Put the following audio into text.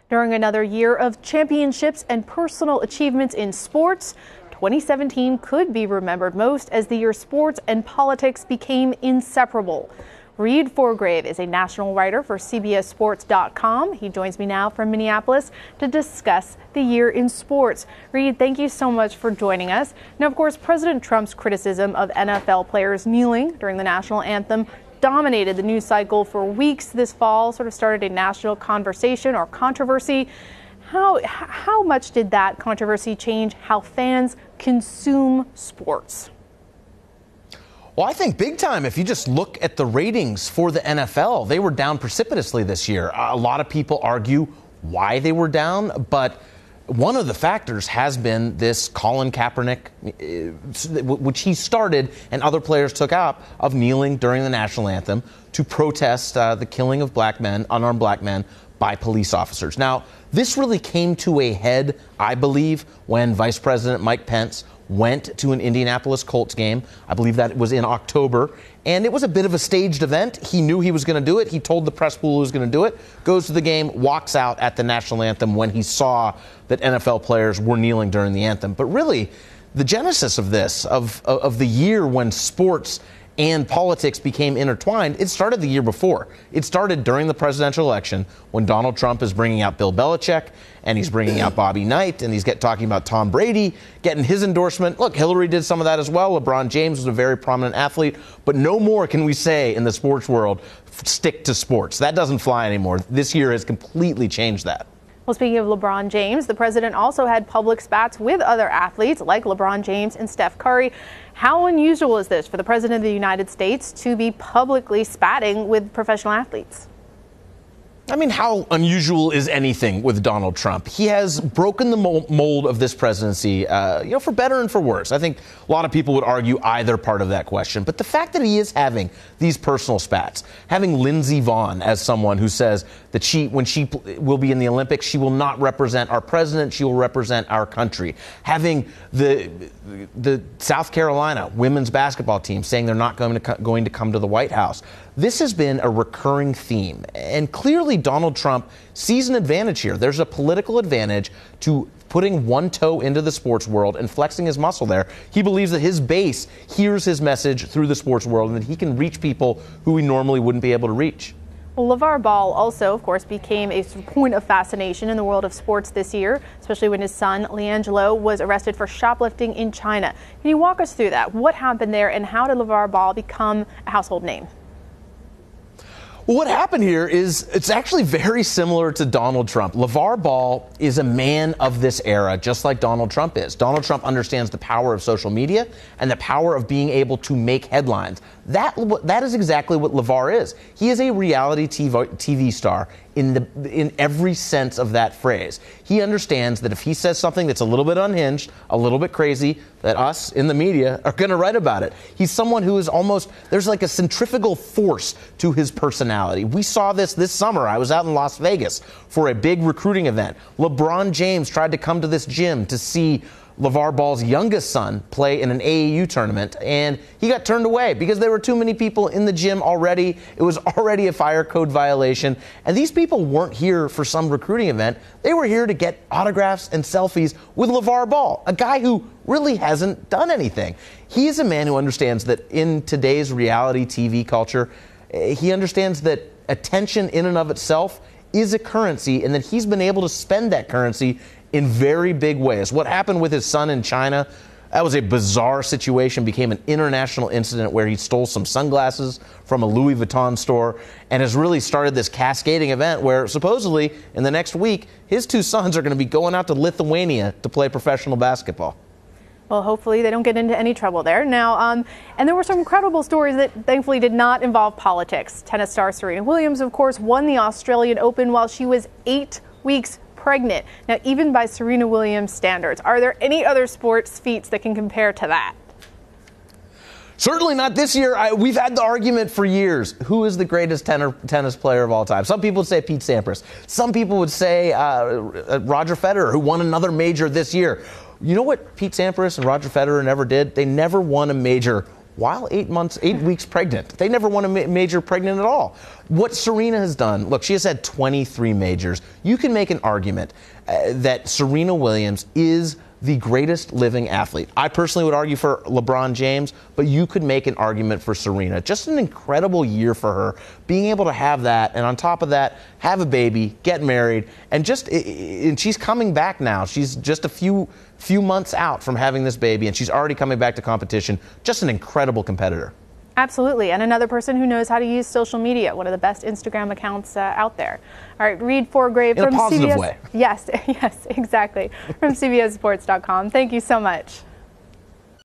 During another year of championships and personal achievements in sports, 2017 could be remembered most as the year sports and politics became inseparable. Reid Forgrave is a national writer for CBSSports.com. He joins me now from Minneapolis to discuss the year in sports. Reid, thank you so much for joining us. Now, of course, President Trump's criticism of NFL players kneeling during the national anthem dominated the news cycle for weeks this fall, sort of started a national conversation or controversy. How much did that controversy change how fans consume sports? Well, I think big time. If you just look at the ratings for the NFL, they were down precipitously this year. A lot of people argue why they were down, but one of the factors has been this Colin Kaepernick, which he started and other players took up, of kneeling during the national anthem to protest the killing of black men, unarmed black men, by police officers. Now, this really came to a head, I believe, when Vice President Mike Pence went to an Indianapolis Colts game. I believe that was in October. And it was a bit of a staged event. He knew he was going to do it. He told the press pool he was going to do it. Goes to the game, walks out at the national anthem when he saw that NFL players were kneeling during the anthem. But really, the genesis of this, of the year when sports and politics became intertwined, it started the year before. It started during the presidential election when Donald Trump is bringing out Bill Belichick and he's bringing out Bobby Knight and he's talking about Tom Brady, getting his endorsement. Look, Hillary did some of that as well. LeBron James was a very prominent athlete, but no more can we say in the sports world, stick to sports. That doesn't fly anymore. This year has completely changed that. Well, speaking of LeBron James, the president also had public spats with other athletes like LeBron James and Steph Curry. How unusual is this for the president of the United States to be publicly spatting with professional athletes? I mean, how unusual is anything with Donald Trump? He has broken the mold of this presidency, for better and for worse. I think a lot of people would argue either part of that question. But the fact that he is having these personal spats, having Lindsey Vonn as someone who says that when she will be in the Olympics, she will not represent our president, she will represent our country. Having the South Carolina women's basketball team saying they're not going to come to the White House. This has been a recurring theme, and clearly Donald Trump sees an advantage here. There's a political advantage to putting one toe into the sports world and flexing his muscle there. He believes that his base hears his message through the sports world and that he can reach people who he normally wouldn't be able to reach. Well, Lavar Ball also, of course, became a point of fascination in the world of sports this year, especially when his son, LiAngelo, was arrested for shoplifting in China. Can you walk us through that? What happened there and how did Lavar Ball become a household name? Well, what happened here is it's actually very similar to Donald Trump. Lavar Ball is a man of this era, just like Donald Trump is. Donald Trump understands the power of social media and the power of being able to make headlines. That is exactly what Lavar is. He is a reality TV star in every sense of that phrase. He understands that if he says something that's a little bit unhinged, a little bit crazy, that us in the media are going to write about it. He's someone who is there's like a centrifugal force to his personality. We saw this summer. I was out in Las Vegas for a big recruiting event. LeBron James tried to come to this gym to see Lavar Ball's youngest son play in an AAU tournament, and he got turned away because there were too many people in the gym already. It was already a fire code violation, and these people weren't here for some recruiting event. They were here to get autographs and selfies with Lavar Ball, a guy who really hasn't done anything. He is a man who understands that in today's reality TV culture, he understands that attention in and of itself is a currency, and that he's been able to spend that currency in very big ways. What happened with his son in China, that was a bizarre situation, became an international incident where he stole some sunglasses from a Louis Vuitton store and has really started this cascading event where supposedly in the next week, his two sons are going to be going out to Lithuania to play professional basketball. Well, hopefully they don't get into any trouble there. Now, and there were some incredible stories that thankfully did not involve politics. Tennis star Serena Williams, of course, won the Australian Open while she was 8 weeks pregnant. Now, even by Serena Williams standards, are there any other sports feats that can compare to that? Certainly not this year. We've had the argument for years. Who is the greatest tennis player of all time? Some people would say Pete Sampras. Some people would say Roger Federer, who won another major this year. You know what Pete Sampras and Roger Federer never did? They never won a major while 8 weeks pregnant. They never won a major pregnant at all. What Serena has done, look, she has had 23 majors. You can make an argument that Serena Williams is the greatest living athlete. I personally would argue for LeBron James, but you could make an argument for Serena. Just an incredible year for her, being able to have that, and on top of that, have a baby, get married, and she's coming back now. She's just a few months out from having this baby, and she's already coming back to competition. Just an incredible competitor. Absolutely, and another person who knows how to use social media, one of the best Instagram accounts out there. All right, Reid Forgrave from CBS. In a positive CBS. way. Yes, exactly. From CBSSports.com. Thank you so much.